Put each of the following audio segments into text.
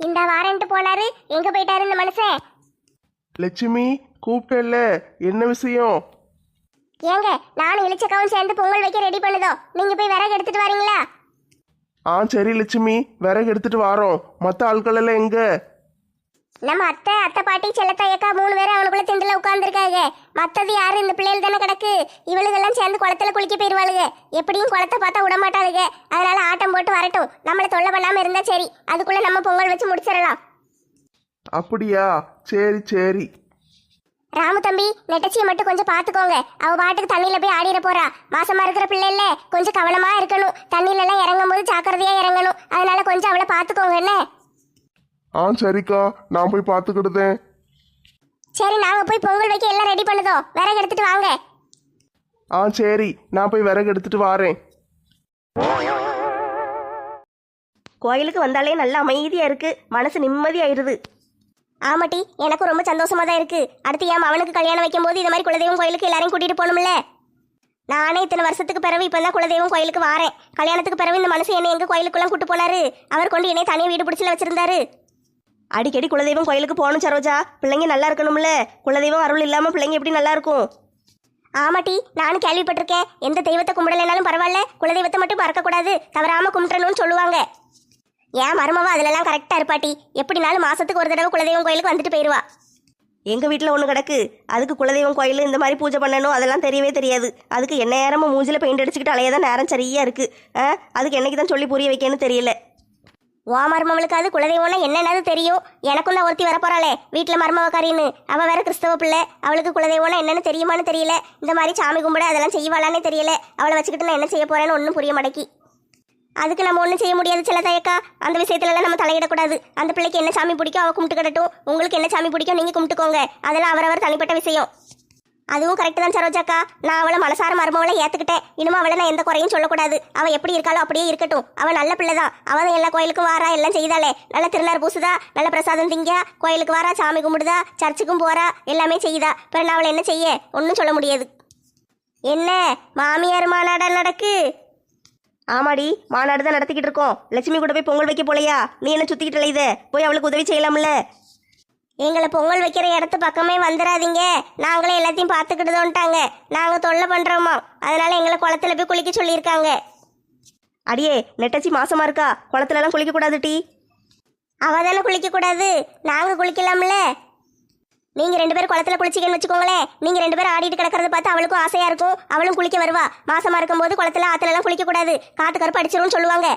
இந்த வாரன்ட்டு போனாரு. எங்க போயிட்டாரு இந்த மனுஷன்? லட்சுமி கூப்பிட்டல்ல, என்ன விஷயம்? ஏங்க, நானும் இளிச்சக்காவும் சேர்ந்து பொங்கல் வைக்க ரெடி பண்ணுதோம். நீங்க போய் விறகு எடுத்துட்டு வரீங்களா? சரி லட்சுமி, விறகு எடுத்துட்டு வாரோம். மற்ற ஆட்கள் எல்லாம் எங்க? நம்ம அத்தை, அத்தை பாட்டி, செல்லத்தாயக்கா 3 பேரும் அவனுக்குள்ள திண்டுல உட்கார்ந்துருக்காங்க. மத்தது யாரு? இந்த பிள்ளைகள் தானே கிடக்கு. இவளுகெல்லாம் சேர்ந்து குளத்துல குளிக்க போயிருவாளுங்க. எப்படியும் குளத்தை பார்த்தா விட மாட்டாளுங்க. அதனால ஆட்டம் போட்டு வரட்டும். நம்மள தொல்லை பண்ணாம இருந்தா சரி. அதுக்குள்ள நம்ம பொங்கல் வச்சு முடிச்சிடலாம். அப்படியா? சரி சரி. ராமு தம்பி, நெட்டச்சியை மட்டும் கொஞ்சம் பாத்துக்கோங்க. அவ பாட்டுக்கு தண்ணியில போய் ஆடிட போறா. மாசமா இருக்கிற பிள்ளை இல்ல, கொஞ்சம் கவனமா இருக்கணும். தண்ணியில எல்லாம் இறங்கும் போது ஜாக்கிரதையா இறங்கணும். அதனால கொஞ்சம் அவளை பாத்துக்கோங்க என்ன? சரிக்கா, நான் போய் பார்த்துக்கிடுதேன். சரி, நாங்க போய் பொங்கல் வைக்க எல்லாம் ரெடி பண்ணுதோம். விறகு எடுத்துட்டு வாங்க. சரி, நான் போய் விறகு எடுத்துட்டு வாரேன். கோயிலுக்கு வந்தாலே நல்ல அமைதியா இருக்கு, மனசு நிம்மதியாயிருது. ஆமாட்டி, எனக்கும் ரொம்ப சந்தோஷமா தான் இருக்கு. அடுத்து என் அவனுக்கு கல்யாணம் வைக்கும் போது இந்த மாதிரி குலதெய்வம் கோயிலுக்கு எல்லாரையும் கூட்டிட்டு போகணும்ல. நானே இத்தனை வருஷத்துக்கு பிறகு இப்பதான் குலதெய்வம் கோயிலுக்கு வாரேன். கல்யாணத்துக்கு பிறகு இந்த மனுஷன் என்னை எங்க கோயிலுக்குலாம் கூட்டு போனாரு. அவர் கொண்டு என்னை தனியாக வீடு பிடிச்சல வச்சிருந்தாரு. அடிக்கடி குலதெய்வம் கோயிலுக்கு போகணும் சரோஜா. பிள்ளைங்க நல்லா இருக்கணும்ல. குலதெய்வம் அருள் இல்லாம பிள்ளைங்க எப்படி நல்லா இருக்கும்? ஆமாட்டி, நானும் கேள்விப்பட்டிருக்கேன். எந்த தெய்வத்தை கும்பிடலைனாலும் பரவாயில்ல, குலதெய்வத்தை மட்டும் மறக்கக்கூடாது, தவறாம கும்பிடணும்னு சொல்லுவாங்க. ஏன் மருமவா அதுலலாம் கரெக்டா இருப்பாட்டி. எப்படினாலும் மாசத்துக்கு ஒரு தடவை குலதெய்வம் கோயிலுக்கு வந்துட்டு போயிடுவா. எங்க வீட்டில் ஒன்று கிடக்கு. அதுக்கு குலதெய்வம் கோயில் இந்த மாதிரி பூஜை பண்ணணும் அதெல்லாம் தெரியவே தெரியாது. அதுக்கு என்ன நேரமும் மூஞ்சில பெயிண்ட் அடிச்சுக்கிட்டு அலையதான் நேரம் சரியா இருக்கு. அதுக்கு என்னைக்கு தான் சொல்லி புரிய வைக்கன்னு தெரியல. ஓ மருமவளுக்கு அது குலதெய்வம்னா என்னன்னு தெரியும். எனக்கும் தான் ஒருத்தி வரப்போறாளே வீட்டுல மருமவக்காரின்னு. அவ வேற கிறிஸ்தவ பிள்ளை. அவளுக்கு குலதெய்வம்னா என்னன்னு தெரியுமான்னு தெரியல. இந்த மாதிரி சாமி கும்பிட அதெல்லாம் செய்வாளானே தெரியல. அவளை வச்சுக்கிட்டு நான் என்ன செய்ய போறேன்னு ஒன்றும் புரிய மாட்டேக்கி. அதுக்கு நம்ம ஒன்றும் செய்ய முடியாது சில தயக்கா. அந்த விஷயத்துலலாம் நம்ம தலையிடக்கூடாது. அந்த பிள்ளைக்கு என்ன சாமி பிடிக்கும் அவள் கும்பிட்டுக்கிடட்டும். உங்களுக்கு என்ன சாமி பிடிக்கும் நீங்கள் கும்பிட்டுக்கோங்க. அதெல்லாம் அவரவர் தனிப்பட்ட விஷயம். அதுவும் கரெக்டு தான் சரோஜாக்கா. நான் அவளை மனசார மருமவளை ஏற்றுக்கிட்டேன். இனிமே அவளை நான் எந்த குறையும் சொல்லக்கூடாது. அவள் எப்படி இருக்காளோ அப்படியே இருக்கட்டும். அவள் நல்ல பிள்ளை தான். அவள் தான் எல்லா கோயிலுக்கும் வாரா, எல்லாம் செய்தாலே. நல்ல திருநார் பூசுதா, நல்ல பிரசாதம் திங்கா, கோயிலுக்கு வாரா, சாமி கும்பிடுதா, சர்ச்சுக்கும் போறா, எல்லாமே செய்யுதா. இப்போ நான் அவளை என்ன செய்ய? ஒன்றும் சொல்ல முடியாது. என்ன மாமியார் மாநாடா நடக்கு? ஆமாடி, மாநாடு தான் நடத்திக்கிட்டு இருக்கோம். லட்சுமி கூட போய் பொங்கல் வைக்க போலையா? நீ என்ன சுத்திக்கிட்டு அலையுத? போய் அவளுக்கு உதவி செய்யலாம்ல. எங்களை பொங்கல் வைக்கிற இடத்து பக்கமே வந்துடாதீங்க. நாங்களே எல்லாத்தையும் பார்த்துக்கிட்டுதோன்ட்டாங்க. நாங்கள் தொல்லை பண்ணுறோமா, அதனால எங்களை குளத்துல போய் குளிக்க சொல்லியிருக்காங்க. அடியே, நெட்டச்சி மாசமா இருக்கா, குளத்துலலாம் குளிக்க கூடாது டி. அவ தானே குளிக்கக்கூடாது, நாங்கள் குளிக்கலாம்ல. நீங்கள் 2 பேரும் குளத்துல குளிச்சிக்கன்னு வச்சுக்கோங்களேன். நீங்கள் 2 பேரும் ஆடிட்டு கிடக்கிறத பார்த்து அவளுக்கும் ஆசையாக இருக்கும். அவளும் குளிக்க வருவா. மாசமா இருக்கும்போது குளத்துல ஆற்றுலலாம் குளிக்கக்கூடாது, காற்று கருப்பு அடிச்சிரும்னு சொல்லுவாங்க.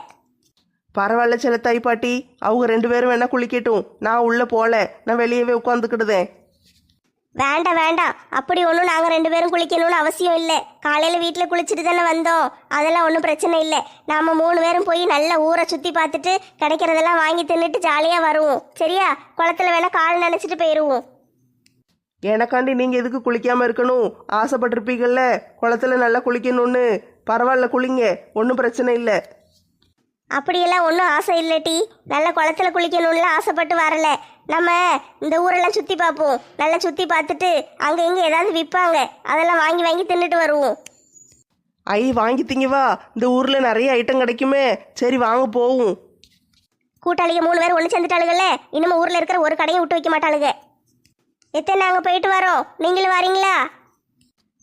பரவாயில்ல செல்லத்தாய் பாட்டி, அவங்க 2 பேரும் வேணா குளிக்கட்டும். நான் உள்ள போல, நான் வெளியவே உட்காந்துக்கிடுதேன். வேண்டாம் வேண்டாம், அப்படி ஒன்றும் நாங்கள் 2 பேரும் குளிக்கணும்னு அவசியம் இல்லை. காலையில் வீட்டில் குளிச்சுட்டு தானே வந்தோம். அதெல்லாம் ஒன்றும் பிரச்சனை இல்லை. நாம் 3 பேரும் போய் நல்ல ஊரை சுற்றி பார்த்துட்டு கிடைக்கிறதெல்லாம் வாங்கி தின்னுட்டு ஜாலியாக வருவோம். சரியா? குளத்துல வேணா கால் நினச்சிட்டு போயிடுவோம். எனக்காண்டி நீங்கள் எதுக்கு குளிக்காமல் இருக்கணும்? ஆசைப்பட்டிருப்பீங்கள்ல குளத்துல நல்லா குளிக்கணும்னு. பரவாயில்ல, குளிங்க, ஒன்றும் பிரச்சனை இல்லை. அப்படியெல்லாம் ஒன்றும் ஆசை இல்லட்டி. நல்ல குளத்துல குளிக்கணும்ல ஆசைப்பட்டு வரல. நம்ம இந்த ஊரெல்லாம் சுற்றி பார்ப்போம். நல்லா சுற்றி பார்த்துட்டு அங்கே இங்கே ஏதாவது விற்பாங்க, அதெல்லாம் வாங்கி வாங்கி தின்னுட்டு வருவோம். வாங்கி திங்கவா? இந்த ஊரில் நிறைய ஐட்டம் கிடைக்குமே. சரி வாங்க போவோம். கூட்டாளிங்க 3 பேர் ஒன்று சேர்ந்துட்டாளுகள்ல. இனிமே ஊரில் இருக்கிற ஒரு கடையும் விட்டு வைக்க மாட்டாளுங்க. எத்தனை நாங்கள் போயிட்டு வரோம், நீங்களும் வரீங்களா?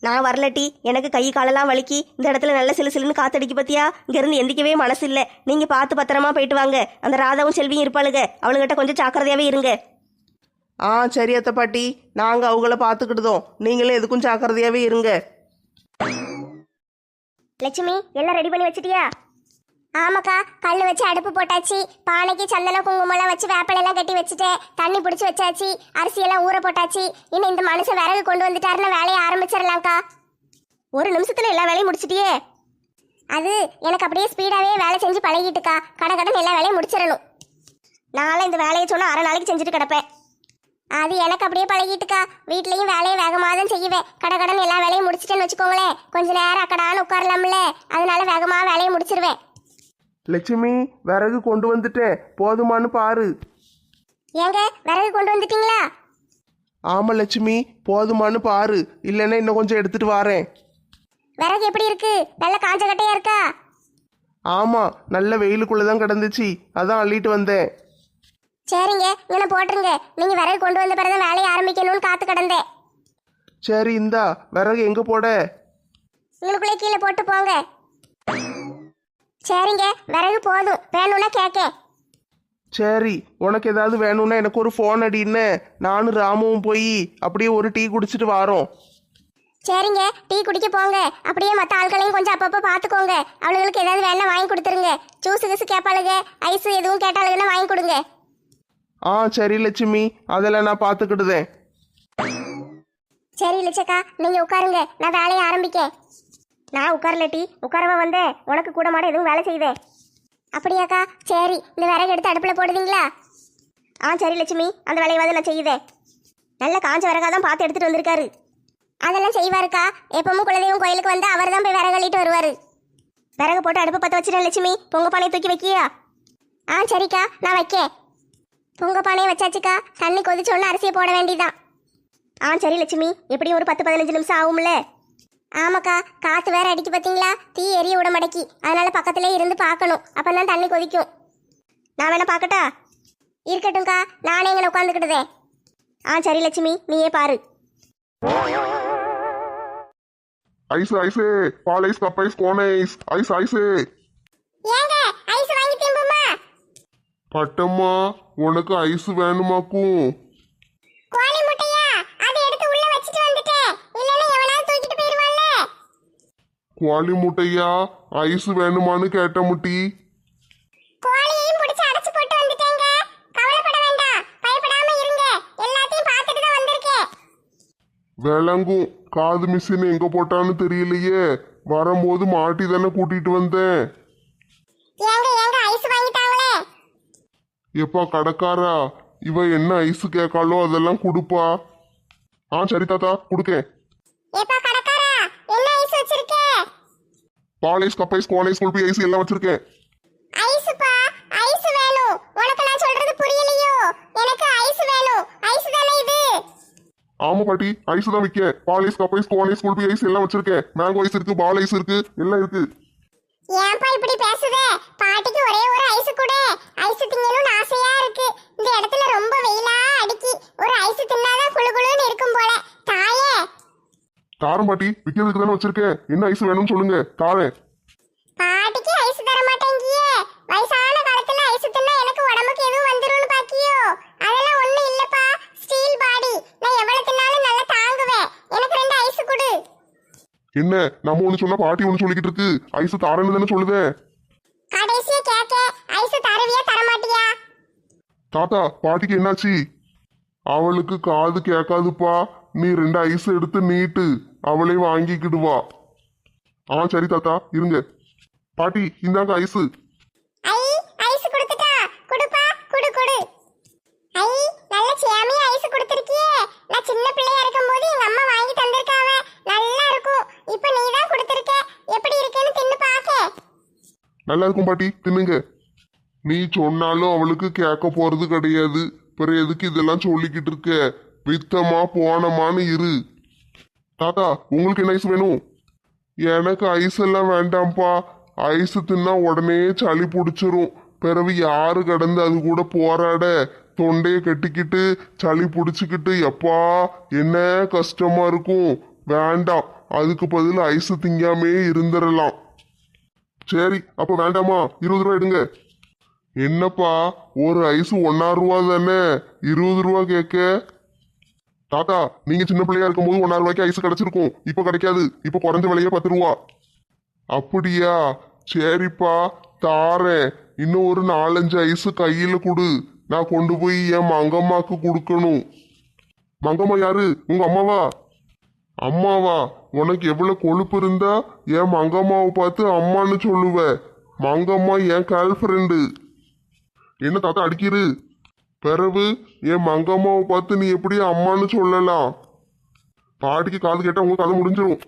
நான் வரலட்டி, எனக்கு கை காலெல்லாம் வலிக்கி. இந்த இடத்துல நல்ல சிலு சிலுன்னு காத்தடிக்கு பத்தியா. இங்கேருந்து எந்திக்கவே மனசு இல்லை. நீங்கள் பார்த்து பத்திரமா போயிட்டு வாங்க. அந்த ராதாவும் செல்வியும் இருப்பாளுங்க, அவளுங்கிட்ட கொஞ்சம் ஜாக்கிரதையாகவே இருங்க. சரி அத்தை பாட்டி, நாங்கள் அவங்கள பார்த்துக்கிட்டுதோம். நீங்களே எதுக்கும் ஜாக்கிரதையாகவே இருங்க. லட்சுமி, எல்லாம் ரெடி பண்ணி வச்சிட்டியா? ஆமாக்கா, கல் வச்சு அடுப்பு போட்டாச்சு. பானைக்கு சந்தனம் குங்குமம்லாம் வச்சு வேப்பலையெல்லாம் கட்டி வச்சுட்டேன். தண்ணி பிடிச்சி வச்சாச்சு. அரிசியெல்லாம் ஊற போட்டாச்சு. இன்னும் இந்த மனுஷன் விறகு கொண்டு வந்துட்டாருன்னா வேலையை ஆரம்பிச்சிடலாம்க்கா. 1 நிமிஷத்துல எல்லா வேலையும் முடிச்சிட்டியே? அது எனக்கு அப்படியே ஸ்பீடாகவே வேலை செஞ்சு பழகிட்டுக்கா. கடன் எல்லா வேலையும் முடிச்சிடணும். நானும் இந்த வேலையை சொன்னால் அரை நாளைக்கு செஞ்சுட்டு கிடப்பேன். அது எனக்கு அப்படியே பழகிட்டுக்கா. வீட்லேயும் வேலையை வேகமாக தான் செய்வேன். கடன் எல்லா வேலையும் முடிச்சிட்டேன்னு வச்சுக்கோங்களேன், கொஞ்ச நேரம் அக்கடான்னு உட்காரலாம்ல. அதனால வேகமாக வேலையை முடிச்சிருவேன். லட்சுமி, விறகு கொண்டு வந்துட்டேன், போதுமானு பாரு. ஏங்க, விறகு கொண்டு வந்துட்டீங்களா? ஆமாம் லட்சுமி, போதுமானு பாரு. இல்லைன்னா இன்னும் கொஞ்சம் எடுத்துட்டு வரேன். விறகு எப்படி இருக்கு? நல்ல காஞ்ச கட்டையா இருக்கா? ஆமாம், நல்ல வெயிலுக்குள்ளே தான் கிடந்துச்சு, அதான் அள்ளிட்டு வந்தேன். சரிங்க இங்கே போட்டுருங்க. நீங்க விறகு கொண்டு வந்த பிறகு வேலையை ஆரம்பிக்கணும்னு காத்து கிடந்தேன். சரி இந்தா விறகு எங்கே போட? உங்களுக்குள்ளே கீழே போட்டு போங்க. சரிங்க விறகு போதும், வேணும்னா கேட்க. சரி உனக்கு ஏதாவது வேணும்னா எனக்கு ஒரு ஃபோன் அடின்னு நானும் ராமுவும் போய் அப்படியே ஒரு டீ குடிச்சிட்டு வாரோம். சரிங்க டீ குடிக்க போங்க. அப்படியே மற்ற ஆட்களையும் கொஞ்சம் அப்பப்போ பார்த்துக்கோங்க. அவளுங்களுக்கு ஏதாவது வேணா வாங்கி கொடுத்துருங்க. ஜூஸ் கிசு கேட்பாளுங்க, ஐஸ் எதுவும் கேட்டாளுங்கன்னா வாங்கி கொடுங்க. ஆ சரி லட்சுமி, அதெல்லாம் நான் பார்த்துக்கிடுதேன். சரி லட்சக்கா நீங்க உட்காருங்க, நான் வேலையை ஆரம்பிக்கேன். நான் உட்காரல டீ, உட்காரவா வந்தேன். உனக்கு கூட மாட எதுவும் வேலை செய்தேன். அப்படியாக்கா சரி, இந்த விறகு எடுத்து அடுப்பில் போடுவீங்களா? ஆ சரி லட்சுமி, அந்த வேலையை நான் செய்யுதேன். நல்ல காஞ்ச விறகா தான் பார்த்து எடுத்துட்டு வந்திருக்காரு. அதெல்லாம் செய்வாருக்கா. எப்பவும் குலதெய்வம் கோயிலுக்கு வந்து அவர் தான் போய் விறகு அள்ளிட்டு வருவார். விறகு போட்டு அடுப்பு பற்ற வச்சிட்டேன் லட்சுமி. பொங்க பானையை தூக்கி வைக்கியா? ஆ சரிக்கா நான் வைக்கேன். பொங்க பானையை வச்சாச்சுக்கா. தண்ணி கொதிச்சோன்னு அரிசியை போட வேண்டியதான். ஆ சரி லட்சுமி, எப்படியும் ஒரு 10-15 நிமிஷம் ஆகும்ல? ஆமாக்கா, காற்று வேற அடிக்கு பார்த்தீங்களா, தீ எரிய விட மடக்கி. அதனால பக்கத்திலே இருந்து பார்க்கணும், அப்போ தான் தண்ணி கொதிக்கும். நான் வேணா பார்க்கட்டா? இருக்கட்டும்க்கா, நானே எங்களை உட்காந்துக்கிட்டுதேன். ஆ சரி லட்சுமி, நீயே பாரு. ஐஸ் ஐஸ், பால் ice, cup ice, cone ice, ice ice. ஏங்க ஐஸ் வாங்கி திம்புமா? பட்டம்மா உனக்கு ஐஸ் வேணுமாக்கும்? கோழி முட்டையா? அதை எடுத்து உள்ள வச்சிட்டு வந்துட்டேன். இல்லன்னா எவனாவது தூக்கிட்டு போயிடுவான்ல. கோழி முட்டையா? ஐஸ் வேணுமான்னு கேட்ட முட்டி. கோழியையும் பிடிச்சு அடைச்சு போட்டு வந்துட்டேங்க. கவலைப்பட வேண்டாம், பயப்படாம இருங்க. எல்லாத்தையும் பார்த்துட்டு தான் வந்திருக்கேன். விளங்கும், காது மிஷின் எங்க போட்டான்னு தெரியலையே. வரும்போது மாட்டி தானே கூட்டிட்டு வந்தேன். ஏங்க ஐஸ் வாங்கிட்டாங்களே. எப்பா கடைக்காரா, இவ என்ன ஐஸ் கேட்காளோ அதெல்லாம் கொடுப்பா. ஆ சரி தாத்தா கொடுக்கேன். ஏப்பா கடைக்காரா, என்ன ஐஸ் வச்சிருக்க? பால் ice, cup ice, cone ice, kulfi ice எல்லாம் வச்சிருக்கேன். ஐஸ்ப்பா, ஐஸ் வேணும். உனக்கு நான் சொல்றது புரியலையோ? எனக்கு ஐஸ் வேணும். ஐஸ் தானே இது? ஆமா பாட்டி, ஐஸ் தான் விற்க. பால் ice, cup ice, cone ice, kulfi ice எல்லாம் வச்சிருக்கேன். மேங்கோ ஐஸ் இருக்கு, பால் ஐஸ் இருக்கு, எல்லாம் இருக்கு. ஏன்பா இப்படி பேசுதே? பாட்டிக்கு ஒரே ஒரு ஐஸ் கொடு. ஐஸ் திங்கணும்னு ஆசையா இருக்கு. இந்த இடத்துல ரொம்ப வெயிலா அடிக்கி. ஒரு ஐஸ் தின்னாதான் குளு குளுன்னு இருக்கும் போல. தாயே. தாரம் பாட்டி, விற்கிறதுக்கு தானே வச்சிருக்கேன். என்ன ஐஸ் வேணும்னு சொல்லுங்க, தாரேன். பாட்டிக்கு ஐஸ் தர மாட்டேங்கியே. வயசான காலத்துல ஐஸ் தின்னா எனக்கு உடம்புக்கு எதுவும் வந்துரும்னு பாக்கியோ? அதெல்லாம் ஒண்ணும் இல்லப்பா. ஸ்டீல் பாடி, நான் எவ்வளவு தின்னாலும் நல்லா தாங்குவேன். எனக்கு 2 ஐஸ் கொடு. என்ன நம்ம ஒண்ணு சொன்னா பாட்டி ஒண்ணு சொல்லிக்கிட்டு இருக்கு. ஐஸ் தாரேன்னு தானே சொல்லுதே. கடைசியா கேக்க, ஐஸ் தரவியா தரமாட்டியா? தாத்தா பாட்டிக்கு என்னாச்சு? அவளுக்கு காது கேட்காதுப்பா. நீ 2 ஐஸ் எடுத்து நீட்டு, அவளே வாங்கிக்கிடுவா. ஆ சரி தாத்தா இருங்க. பாட்டி இந்தாங்க ஐஸ். ஐ ஐஸ் கொடுத்துட்டா. குடுப்பா, குடு குடு. ஐ நல்ல சேமியா ஐஸ் கொடுத்திருக்கியே. நான் சின்ன பிள்ளையா இருக்கும்போது எங்க அம்மா வாங்கி தந்திருக்காவ. நல்லா இருக்கும். இப்போ நீ தான் கொடுத்திருக்க. எப்படி இருக்குன்னு தின்னு பாக்க. நல்லா இருக்கும் பாட்டி, தின்னுங்க. நீ சொன்னாலும் அவளுக்கு கேட்க போறது கிடையாது. பிறகு எதுக்கு இதெல்லாம் சொல்லிக்கிட்டு இருக்க? வித்தமா போனமான்னு இரு. தாத்தா உங்களுக்கு என்ன ஐஸ் வேணும்? எனக்கு ஐஸ் எல்லாம் வேண்டாம்ப்பா. ஐஸ் தின்னா உடனே சளி பிடிச்சிரும். பிறகு யாரு கடந்து அது கூட போராட? தொண்டையை கட்டிக்கிட்டு சளி பிடிச்சிக்கிட்டு எப்பா என்ன கஷ்டமா இருக்கும். வேண்டாம், அதுக்கு பதில் ஐஸ் திங்காமே இருந்துடலாம். சரி அப்ப வேண்டாமா? 20 ரூபா எடுங்க. என்னப்பா ஒரு ஐஸ் 1 ரூபா தானே, 20 ரூபா கேட்க? தாத்தா நீங்க சின்ன பிள்ளையா இருக்கும்போது 1 ரூபாய்க்கு ஐஸ் கிடைச்சிருக்கும். இப்ப கிடைக்காது. இப்ப குறைஞ்ச விலையே 10 ரூபா. அப்படியா? சரிப்பா தாரேன். இன்னும் ஒரு 4-5 ஐஸ் கையில கொடு. நான் கொண்டு போய் என் மங்கம்மாக்கு கொடுக்கணும். மங்கம்மா யாரு? உங்க அம்மாவா? அம்மாவா? உனக்கு எவ்வளவு கொழுப்பு இருந்தா என் மங்கம்மாவை பார்த்து அம்மான்னு சொல்லுவ. மங்கம்மா என் கேர்ள் ஃப்ரெண்டு. என்ன தாத்தா அடிக்கிறு? பிறகு என் மங்கம்மாவை பார்த்து நீ எப்படி அம்மான்னு சொல்லலாம்? பாட்டிக்கு காது கேட்டா உங்க கதை முடிஞ்சிடும்.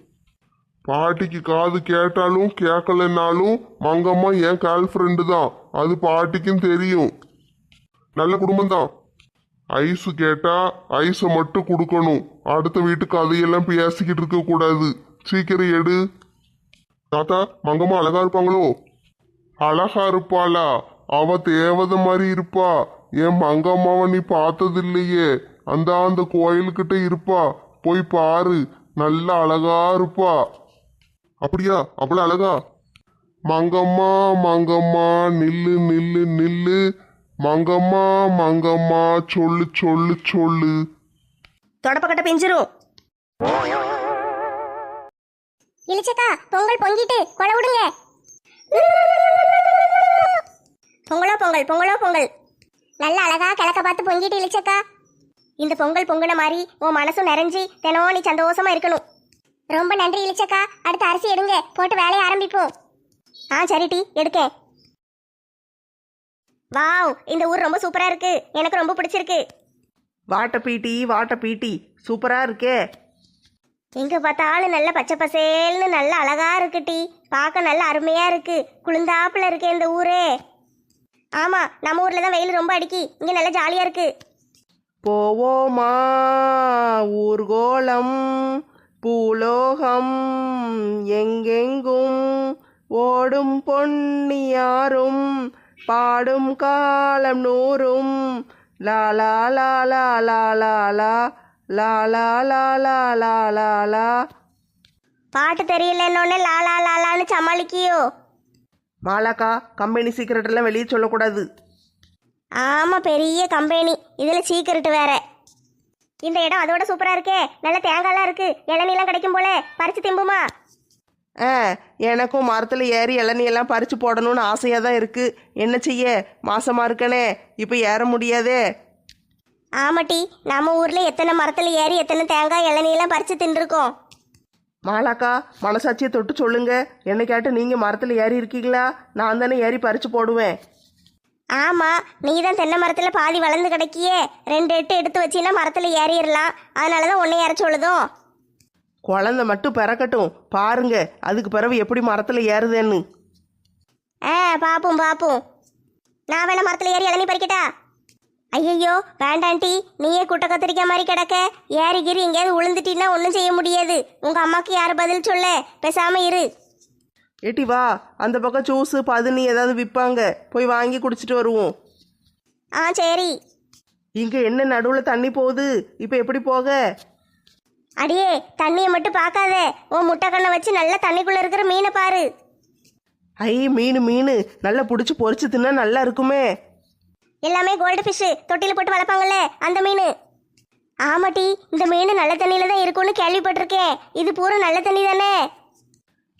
பாட்டிக்கு காது கேட்டாலும் கேட்கலன்னாலும் மங்கம்மா என் கேர்ள் ஃப்ரெண்டு தான். அது பாட்டிக்கும் தெரியும். நல்ல குடும்பம் தான். ஐஸ் கேட்டா ஐஸை மட்டும் கொடுக்கணும். அடுத்த வீட்டுக்கு அதையெல்லாம் பேசிக்கிட்டு இருக்க கூடாது. சீக்கிரம் எடு. தாத்தா மங்கம்மா அழகா இருப்பாங்களோ? அழகா இருப்பாளா? அவ தேவதை மாதிரி இருப்பா. என் மங்கம்மாவை நீ பார்த்ததில்லையே, அந்த கோயிலுக்கிட்ட இருப்பா, போய் பாரு, நல்ல அழகா இருப்பா. அப்படியா? அவ்வளவு அழகா? மங்கம்மா மங்கம்மா நில்லு நில்லு நில்லு, மங்கம்மா மங்கம்மா சொல்லு சொல்லு சொல்லு. தொடப்பக்கட்ட பிஞ்சிரும். இளிச்சக்கா பொங்கல் பொங்கிட்டு கொலை விடுங்க. பொங்கலோ பொங்கல் பொங்கலோ பொங்கல். நல்ல அழகா கிழக்க பார்த்து பொங்கிட்டு இளிச்சக்கா. இந்த பொங்கல் பொங்குன மாதிரி உன் மனசும் நிறைஞ்சி தினம் நீ சந்தோஷமா இருக்கணும். ரொம்ப நன்றி இளிச்சக்கா. அடுத்து அரிசி எடுங்க, போட்டு வேலையை ஆரம்பிப்போம். ஆ சரி டி, எடுக்கேன். வாவ், இந்த ஊர் ரொம்ப சூப்பரா இருக்கு, எனக்கு ரொம்ப பிடிச்சிருக்கு. வாட்ட பீட்டி சூப்பரா இருக்கே. எங்க பார்த்தாலும் நல்ல பச்சை பசேல்னு நல்ல அழகா இருக்கு டி. பார்க்க நல்ல அருமையா இருக்கு, குளிர்ந்தாப்புல இருக்கு இந்த ஊரே. ஆமா, நம்ம ஊர்ல தான் வெயில் ரொம்ப அடிக்கி, இங்க நல்ல ஜாலியா இருக்கு. போவோமா ஊர்கோலம், பூலோகம் எங்கெங்கும், ஓடும் பொன்னியாரும் பாடும் காலம் நூறும், லாலா லாலா லாலா லா லாலா லாலா லாலா லா. பாட்டு தெரியலன்னொன்னே லாலா லாலான்னு சமாளிக்கியோ? மாலாக்கா, கம்பெனி சீக்கிரட் எல்லாம் வெளியே சொல்லக்கூடாது. ஆமா, பெரிய கம்பெனி, இதுல சீக்கிரட்டு வேற. இந்த இடம் அதோட சூப்பரா இருக்கே, நல்ல தேங்காய்லாம் இருக்கு, இளநீலாம் கிடைக்கும் போல, பறிச்சு திம்புமா? எனக்கும் மரத்தில் ஏறி இளநியெல்லாம் பறித்து போடணும்னு ஆசையாக தான் இருக்குது. என்ன செய்ய, மாசமாக இருக்கனே, இப்போ ஏற முடியாதே. ஆமாட்டி, நம்ம ஊர்ல எத்தனை மரத்துல ஏறி எத்தனை தேங்காய் இளநீலாம் பறிச்சு தின்றுருக்கோம். மாலாக்கா, மனசாட்சியை தொட்டு சொல்லுங்க, என்னைக்காட்டு நீங்கள் மரத்தில் ஏறி இருக்கீங்களா? நான் தானே ஏறி பறித்து போடுவேன். ஆமா, நீ தான் தென்னை மரத்துல பாதி வளர்ந்து கிடைக்கியே, 2 எட்டு எடுத்து வச்சின்னா மரத்துல ஏறிடலாம். அதனாலதான் உன்னை ஏற சொல்லுதோம். குழந்தை மட்டும் பிறக்கட்டும், பாருங்க அதுக்கு பிறகு எப்படி மரத்தில் ஏறுதேன்னு. பாப்போம் பாப்போம். நான் வேணா மரத்துல ஏறி இளநீ பறிக்கட்டா? ஐயையோ வேண்டாண்டி, நீயே குட்டை கத்திரிக்காய் மாதிரி கிடக்க, ஏறிகிரி எங்கேயாவது உளுந்துட்டீன்னா ஒன்றும் செய்ய முடியாது. உங்க அம்மாக்கு யார் பதில் சொல்ல, பேசாம இரு. ஏட்டி வா, அந்த பக்கம் ஜூஸு பதுனி ஏதாவது விற்பாங்க, போய் வாங்கி குடிச்சிட்டு வருவோம். ஆ சரி. இங்கே என்ன நடுவில் தண்ணி போகுது, இப்போ எப்படி போக? அடியே, தண்ணியை மட்டும் பார்க்காத, உன் முட்டை கண்ணை வச்சு நல்லா தண்ணிக்குள்ள இருக்கிற மீனை பாரு. ஐ, மீன் நல்லா பிடிச்சி பொரிச்சு தின்னா நல்லா இருக்குமே. எல்லாமே கோல்டு ஃபிஷ், தொட்டில போட்டு வளர்ப்பாங்கல்ல அந்த மீன். ஆமாட்டி, இந்த மீன் நல்ல தண்ணியில தான் இருக்கும்னு கேள்விப்பட்டிருக்கேன். இது பூரா நல்ல தண்ணி தானே?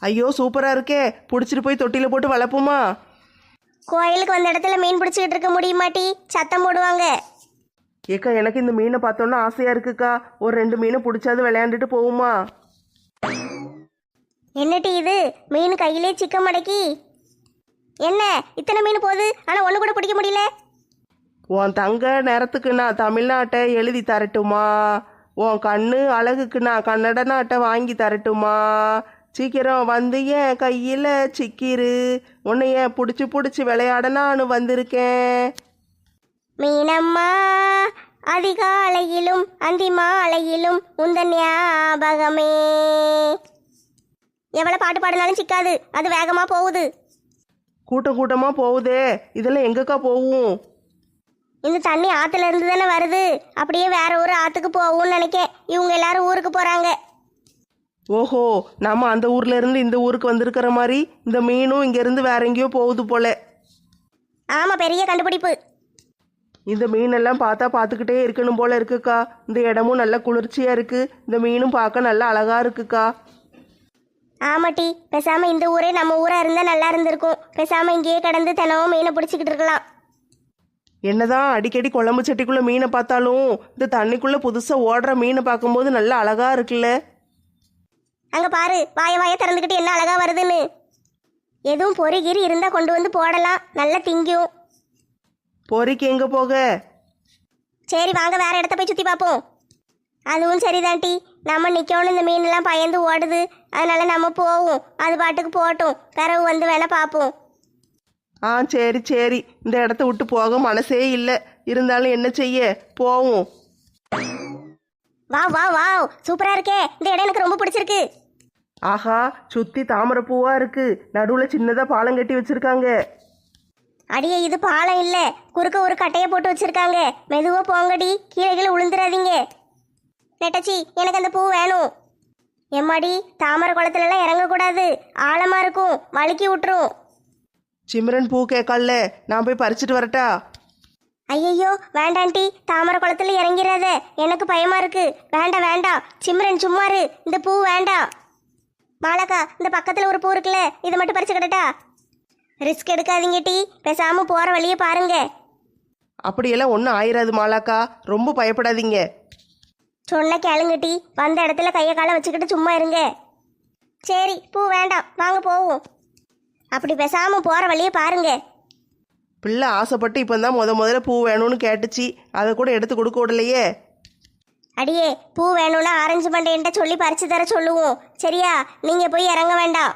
ஐயோ சூப்பராக இருக்கே, பிடிச்சிட்டு போய் தொட்டியில் போட்டு வளர்ப்போமா? கோயிலுக்கு வந்த இடத்துல மீன் பிடிச்சிக்கிட்டு இருக்க முடியுமாட்டி? சத்தம் போடுவாங்க. ஏக்கா, எனக்கு இந்த மீனை பார்த்தோன்னா ஆசையாக இருக்குக்கா, ஒரு 2 மீனை பிடிச்சாது விளையாண்டுட்டு போகுமா? என்னட்டி இது, மீன் கையிலே சிக்கம் மடக்கி? என்ன இத்தனை மீன் போகுது, ஆனால் ஒன்று கூட பிடிக்க முடியல. உன் தங்க நேரத்துக்கு நான் தமிழ்நாட்டை எழுதி தரட்டுமா? உன் கண்ணு அழகுக்கு நான் கன்னட நாட்டை வாங்கி தரட்டுமா? சீக்கிரம் வந்து என் கையில் சிக்கிரு, உன்னைய பிடிச்சி விளையாட நான் வந்திருக்கேன். மீனம்மா அதிகாலையிலும் அந்தி மாலையிலும் உந்த ஞாபகமே. எவ்வளோ பாட்டு பாடினாலும் சிக்காது, அது வேகமாக போகுது. கூட்டமாக போகுதே, இதெல்லாம் எங்கக்கா போகும்? இந்த தண்ணி ஆற்றுல இருந்து தானே வருது, அப்படியே வேற ஒரு ஆற்றுக்கு போகும்னு நினைக்கேன். இவங்க எல்லாரும் ஊருக்கு போகிறாங்க. ஓஹோ, நம்ம அந்த ஊர்ல இருந்து இந்த ஊருக்கு வந்திருக்கிற மாதிரி இந்த மீனும் இங்கேருந்து வேற எங்கேயோ போகுது போல. ஆமாம், பெரிய கண்டுபிடிப்பு. இந்த மீனெல்லாம் பார்த்தா பார்த்துக்கிட்டே இருக்கணும் போல இருக்குக்கா. இந்த இடமும் நல்ல குளிர்ச்சியாக இருக்குது, இந்த மீனும் பார்க்க நல்லா அழகா இருக்குக்கா. ஆமாட்டி, பேசாமல் இந்த ஊரே நம்ம ஊராக இருந்தால் நல்லா இருந்திருக்கும். பேசாமல் இங்கேயே கடந்து தினமும் மீனை பிடிச்சிக்கிட்டு இருக்கலாம். என்னதான் அடிக்கடி குழம்பு சட்டிக்குள்ளே மீனை பார்த்தாலும் இந்த தண்ணிக்குள்ளே புதுசாக ஓடுற மீனை பார்க்கும்போது நல்லா அழகா இருக்குல்ல. அங்கே பாரு, வாய திறந்துக்கிட்டு என்ன அழகா வருதுன்னு. எதுவும் பொறிகிரி இருந்தால் கொண்டு வந்து போடலாம், நல்லா திங்கும். பொறிக்கு எங்கே போக? சரி வாங்க, வேற இடத்த போய் சுற்றி பார்ப்போம். அதுவும் சரிதான்டி, நம்ம நிற்கணும், இந்த மீனெல்லாம் பயந்து ஓடுது, அதனால நம்ம போவோம். அது பாட்டுக்கு போகட்டும், பிறகு வந்து வேணா பார்ப்போம். ஆ சரி, இந்த இடத்த விட்டு போக மனசே இல்லை, இருந்தாலும் என்ன செய்ய, போவோம். வாவ், சூப்பரா இருக்கே, இந்த இடம் எனக்கு ரொம்ப பிடிச்சிருக்கு. ஆஹா, சுற்றி தாமரைப்பூவா இருக்கு, நடுவில் சின்னதாக பாலம் கட்டி வச்சிருக்காங்க. அடியே இது பாலம் இல்ல, குறுக்க ஒரு கட்டையை போட்டு வச்சிருக்காங்க. மெதுவா போங்கடி, கீழே கீழே விழுந்துடாதீங்க. நெட்டச்சி, எனக்கு அந்த பூ வேணும். எம்மாடி, தாமரை குளத்துல எல்லாம் இறங்கக்கூடாது, ஆழமா இருக்கும், வழுக்கி விட்டுரும். சிம்ரன் பூ கேட்கல, நான் போய் பறிச்சிட்டு வரட்டா? ஐயையோ வேண்டாண்டி, தாமரை குளத்துல இறங்கிறாத, எனக்கு பயமா இருக்கு. வேண்டாம் வேண்டாம், சிம்ரன் சும்மாரு, இந்த பூ வேண்டாம். மாலக்கா, இந்த பக்கத்துல ஒரு பூ இருக்குல்ல, இதை மட்டும் பறிச்சுக்கிட்டா. ரிஸ்க் எடுக்காதீங்க டி, பேசாம போற வழியே பாருங்க. அப்படியெல்லாம் ஒன்றும் ஆயிராது மாலாக்கா, ரொம்ப பயப்படாதீங்க. சொன்ன கேளுங்க டி, வந்த இடத்துல கையை காலை வச்சுக்கிட்டு சும்மா இருங்க. சரி, பூ வேண்டாம், வாங்க போவோம். அப்படி பேசாம போற வழியே பாருங்க. பிள்ளை ஆசைப்பட்டு இப்போ தான் முதல்ல பூ வேணும்னு கேட்டுச்சு, அதை கூட எடுத்து கொடுக்க விடலையே. அடியே, பூ வேணும்னா ஆரஞ்சு மண்டையன்ட்ட சொல்லி பறிச்சு தர சொல்லுவோம், சரியா? நீங்க போய் இறங்க வேண்டாம்.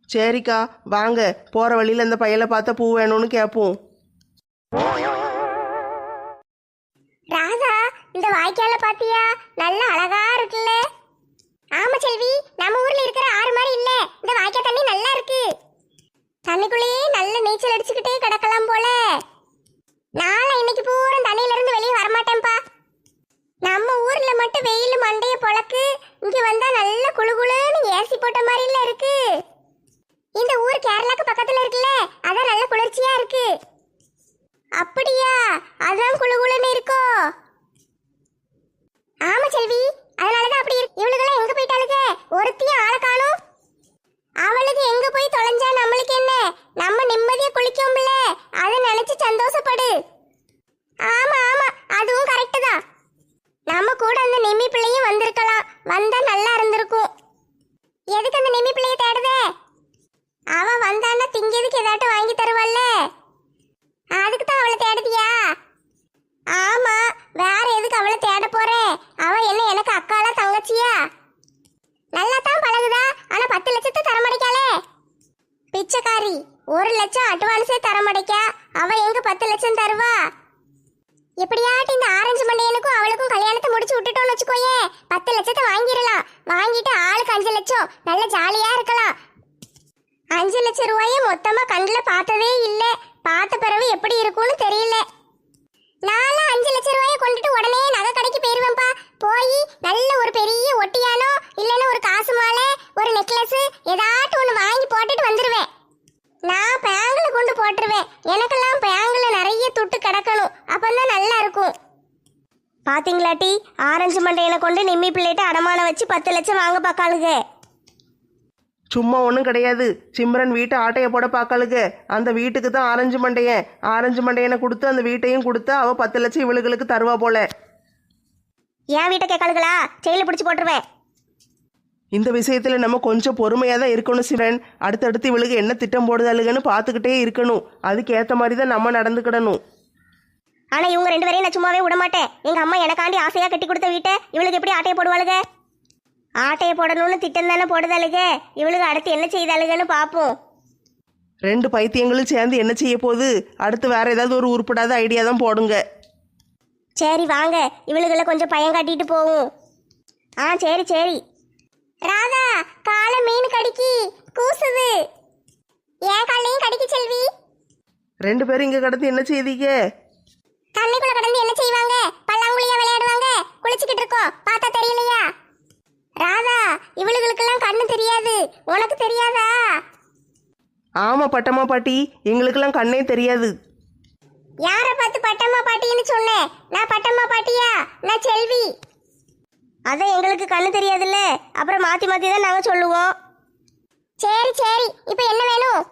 சரிக்கா, வாங்க போகிற வழியில் இந்த பையலை பார்த்தா பூ வேணும்னு கேட்போம். ராதா, இந்த வாய்க்கால பாத்தியா? நல்ல அழகா இருக்குல்ல? ஆமா செல்வி, நம்ம ஊர்ல இருக்கிற ஆறு மாதிரி இல்ல, இந்த வாய்க்கால் தண்ணி நல்லா இருக்கு. தண்ணிக்குள்ளேயே நல்ல நீச்சல் அடிச்சுக்கிட்டே கிடக்கலாம் போல. நாளை இன்னைக்கு பூரா தண்ணியில இருந்து வெளியே வரமாட்டேன்ப்பா. நம்ம ஊர்ல மட்டும் வெயில் மண்டைய பொழக்கு, இங்க வந்தா நல்ல குளுகுளுன்னு ஏசி போட்ட மாதிரி இல்ல இருக்கு. இந்த ஊர் கேரளாக்கு பக்கத்துல இருக்குல்ல, அதான் நல்ல குளிர்ச்சியா இருக்கு. அப்படியா? அதான் குளுகுளுன்னு இருக்கோ? ஆமா செல்வி, அதனாலதான் அப்படி இருக்கு. இவளுக்கெல்லாம் எங்க போயிட்டாளுங்க? ஒருத்தியும் ஆளை காணும். அவளுக்கு எங்க போய் தொலைஞ்சா நம்மளுக்கு என்ன? நம்ம நிம்மதியா குளிக்கோம்ல, அதை நினைச்சு சந்தோஷப்படு. ஆமா ஆமா, அதுவும் கரெக்டு தான். நம்ம கூட அந்த நிம்மி பிள்ளையும் வந்திருக்கலாம், வந்தா நல்லா இருந்திருக்கும். எதுக்கு அந்த நிம்மி பிள்ளைய தேடுதே? அவ வந்தான்னா திங்கிறதுக்கு ஏதாட்டும் வாங்கி தருவாள்ல, அதுக்கு தான் அவளை தேடுதியா? ஆமா, வேற எதுக்கு அவளை தேட போறேன்? அவ என்ன எனக்கு அக்காலா தங்கச்சியா? நல்லா தான் பழகுதா, ஆனா 10 லட்சத்தை தரமடைக்காளே. பிச்சைக்காரி, 1 லட்சம் அட்வான்ஸே தரமடைக்கா, அவ எங்க 10 லட்சம் தருவா? எப்படியாட்டு இந்த ஆரஞ்சு மண்டையனுக்கும் அவளுக்கும் கல்யாணத்தை முடிச்சு விட்டுட்டோம்னு வச்சுக்கோயே, 10 லட்சத்தை வாங்கிடலாம். வாங்கிட்டு ஆளுக்கு 5 லட்சம், நல்ல ஜாலியா இருக்கலாம். 5 லட்சம் ரூபாயை மொத்தமா கண்ணில் பார்த்ததே இல்லை, பார்த்த பிறகு எப்படி இருக்கும்னு தெரியல. நானும் 5 லட்சம் ரூபாயை கொண்டுட்டு உடனே நகை கடைக்கு போயிருவேன்ப்பா. போய் நல்ல ஒரு பெரிய ஒட்டியானோ இல்லைன்னா ஒரு காசு மாலை, ஒரு நெக்லஸ் ஏதாட்டும் ஒன்று வாங்கி போட்டுட்டு வந்துடுவேன். நான் பேங்க்ல கொண்டு போட்டுருவேன். எனக்கெல்லாம் பேங்க்ல நிறைய துட்டு கிடக்கணும், அப்பந்தான் நல்லா இருக்கும். பாத்தீங்களாட்டி, ஆரஞ்சு மண்டையனை கொண்டு நிம்மி பிள்ளைகிட்ட அடமானம் வச்சு 10 லட்சம் வாங்க பார்க்காளுங்க. சும்மா ஒன்றும் கிடையாது, சிம்ரன் வீட்டை ஆட்டையை போட பார்க்கலுங்க. அந்த வீட்டுக்கு தான் ஆரஞ்சு மண்டையனை கொடுத்து அந்த வீட்டையும் கொடுத்தா அவள் 10 லட்சம் இவளுகளுக்கு தருவா போல. என் வீட்டை கேட்காளுகளா? செயலில் பிடிச்சி போட்டுருவேன். இந்த விஷயத்தில் நம்ம கொஞ்சம் பொறுமையாக தான் இருக்கணும் சிம்ரன். அடுத்தடுத்து இவளுக்கு என்ன திட்டம் போடுதாளுங்கன்னு பார்த்துக்கிட்டே இருக்கணும். அதுக்கேற்ற மாதிரி தான் நம்ம நடந்துக்கிடணும். ஆனால் இவங்க 2 பேரையும் நான் சும்மாவே விட மாட்டேன். எங்கள் அம்மா எனக்காண்டி ஆசையாக கட்டி கொடுத்த வீட்டை இவளுக்கு எப்படி ஆட்டையை போடுவாளுங்க? ஆட்டையை போடணும்னு திட்டம் தானே போடுதாளுங்க. இவளுக்கு அடுத்து என்ன செய்தாளுங்கன்னு பார்ப்போம். 2 பைத்தியங்களும் சேர்ந்து என்ன செய்ய போகுது? அடுத்து வேற ஏதாவது ஒரு உருப்படாத ஐடியா தான் போடுங்க. சரி வாங்க, இவளுகளை கொஞ்சம் பயம் காட்டிட்டு போவோம். ஆ சரி சரி. ராதா, காலை மீன் கடிக்கி கூசுது. ஏன் காலையும் கடிக்கு செல்வி? 2 பேரும் இங்கே கடந்து என்ன செய்தீங்க? தண்ணிக்குள்ள கடந்து என்ன செய்வாங்க? பல்லாங்குழியா விளையாடுவாங்க. குளிச்சுக்கிட்டு இருக்கோம், பார்த்தா தெரியலையா? ராதா, இவளுகளுக்கெல்லாம் கண்ணு தெரியாது, உனக்கு தெரியாதா? ஆமாம் பட்டம்மா பாட்டி, எங்களுக்கெல்லாம் கண்ணே தெரியாது. யாரை பார்த்து பட்டம்மா பாட்டின்னு சொன்னேன்? நான் பட்டம்மா பாட்டியா? நான் செல்வி. அதான் எங்களுக்கு கண்ணு தெரியாதுல்ல, அப்புறம் மாற்றி மாற்றி தான் நாங்கள் சொல்லுவோம். சரி சரி, இப்போ என்ன வேணும்?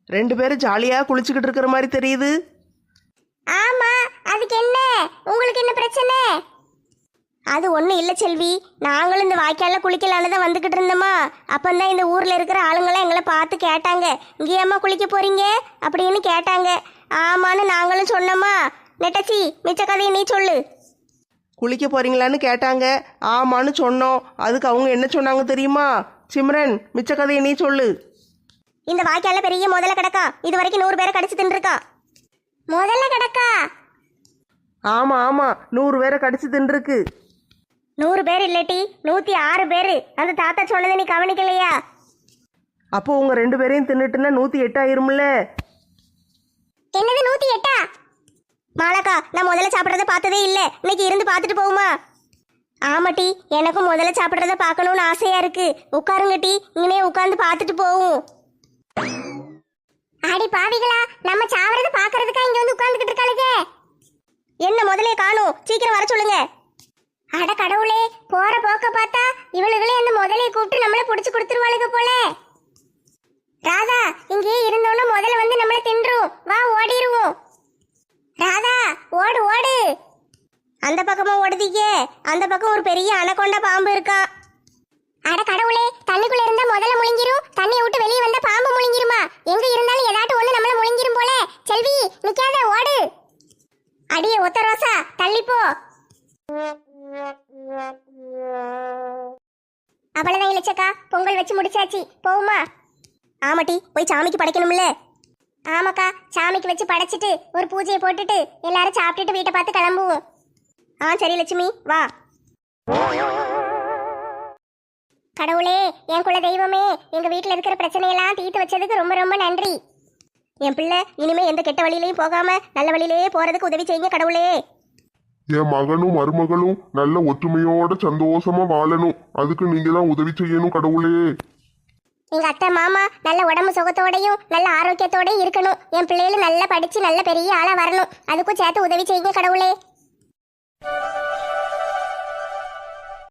2 பேரும் ஜாலியாக குளிச்சுக்கிட்டு இருக்கிற மாதிரி தெரியுது. ஆமா, அதுக்கு என்ன? உங்களுக்கு என்ன பிரச்சனை? அது ஒன்றும் இல்லை செல்வி, நாங்களும் இந்த வாய்க்காலில் குளிக்கலான்னு தான் வந்துக்கிட்டு இருந்தோமா. அப்பந்தான் இந்த ஊரில் இருக்கிற ஆளுங்களாம் எங்களை பார்த்து கேட்டாங்க, இங்கேயம்மா குளிக்க போறீங்க அப்படின்னு கேட்டாங்க. ஆமான்னு நாங்களும் சொன்னோமா. நெட்டச்சி, மிச்ச கதையை நீ சொல்லு. குளிக்க போறீங்களான்னு கேட்டாங்க, ஆமான்னு சொன்னோம். அதுக்கு அவங்க என்ன சொன்னாங்க தெரியுமா? சிம்ரன், மிச்ச கதையை நீ சொல்லு. இந்த வாய்க்காலில் பெரிய முதல்ல கிடக்கா, இது வரைக்கும் 100 பேரை கடிச்சு தின்றுருக்கா. முதல்ல கிடக்கா? ஆமாம் ஆமாம், 100 பேரை கடிச்சு தின்றுருக்கு. 100 பேர் இல்லட்டி 106 பேர். அந்த தாத்தா சொன்னதை நீ கவனிக்கலையா? அப்போ உங்கள் 2 பேரையும் தின்னுட்டுன்னா 108 ஆயிரும்ல. என்னது 108? மாலாக்கா, நான் முதல்ல சாப்பிட்றத பார்த்ததே இல்ல, இன்னைக்கு இருந்து பார்த்துட்டு போகுமா? ஆமாட்டி, எனக்கும் முதல்ல சாப்பிட்றத பார்க்கணும்னு ஆசையா இருக்கு. உட்காருங்க டி, இங்கனே உட்கார்ந்து பார்த்துட்டு போவோம். அடி பாவிகளா, நம்ம சாவறத பார்க்கறதுக்கா இங்க வந்து உட்கார்ந்துகிட்டு இருக்காளுங்க? என்ன முதலே காணோம், சீக்கிரம் வர சொல்லுங்க. அட கடவுளே, போற போக்க பார்த்தா இவளுகளே அந்த முதலையை கூப்பிட்டு நம்மள புடிச்சு கொடுத்துருவாளுங்க போல. ராதா, இங்கே இருந்தோன்னு முதல்ல வந்து நம்மள தின்றும், வா ஓடிடுவோம். ராதா, ஓடு ஓடு. அந்த பக்கமா ஓடுதீங்க, அந்த பக்கம் ஒரு பெரிய அனகொண்டா பாம்பு இருக்கா. அட கடவுளே, தண்ணிக்குள்ள இருந்தா முதல்ல முழுங்கிரும், தண்ணியை விட்டு வெளியே வந்தா பாம்பு முழுங்கிருமா? எங்க இருந்தாலும் ஏதாட்டும் ஒண்ணு நம்மள முழுங்கிரும் போல. செல்வி, நிக்காத, ஓடு. அடியே ஒத்த ரோசா, தள்ளிப்போ. அவ்வளவுதான் இலச்சக்கா, பொங்கல் வச்சு முடிச்சாச்சு, போவுமா? ஆமாட்டி, போய் சாமிக்கு படைக்கணும்ல. ஆமாக்கா, சாமிக்கு வச்சு படைச்சிட்டு ஒரு பூஜையை போட்டுட்டு எல்லாரும் சாப்பிட்டுட்டு வீட்டை பார்த்து கிளம்புவோம். சரி லட்சுமி, வா. கடவுளே, என் குல தெய்வமே, எங்க வீட்டுல இருக்கிற பிரச்சனையெல்லாம் தீர்த்து வச்சதுக்கு ரொம்ப ரொம்ப நன்றி. என் பிள்ளை இனிமே எந்த கெட்ட வழியிலையும் போகாம நல்ல வழியிலேயே போறதுக்கு உதவி செய்யுங்க கடவுளே. என் மகனும் மருமகளும் நல்ல ஒற்றுமையோட சந்தோஷமா வாழணும், அதுக்கு நீங்க தான் உதவி செய்யணும் கடவுளே. எங்க அத்தை மாமா நல்ல உடம்பு சுகத்தோடையும் நல்ல ஆரோக்கியத்தோடையும் இருக்கணும். என் பிள்ளைகளும் நல்லா படிச்சு நல்ல பெரிய ஆளா வரணும், அதுக்கும் சேர்த்து உதவி செய்யுங்க கடவுளே.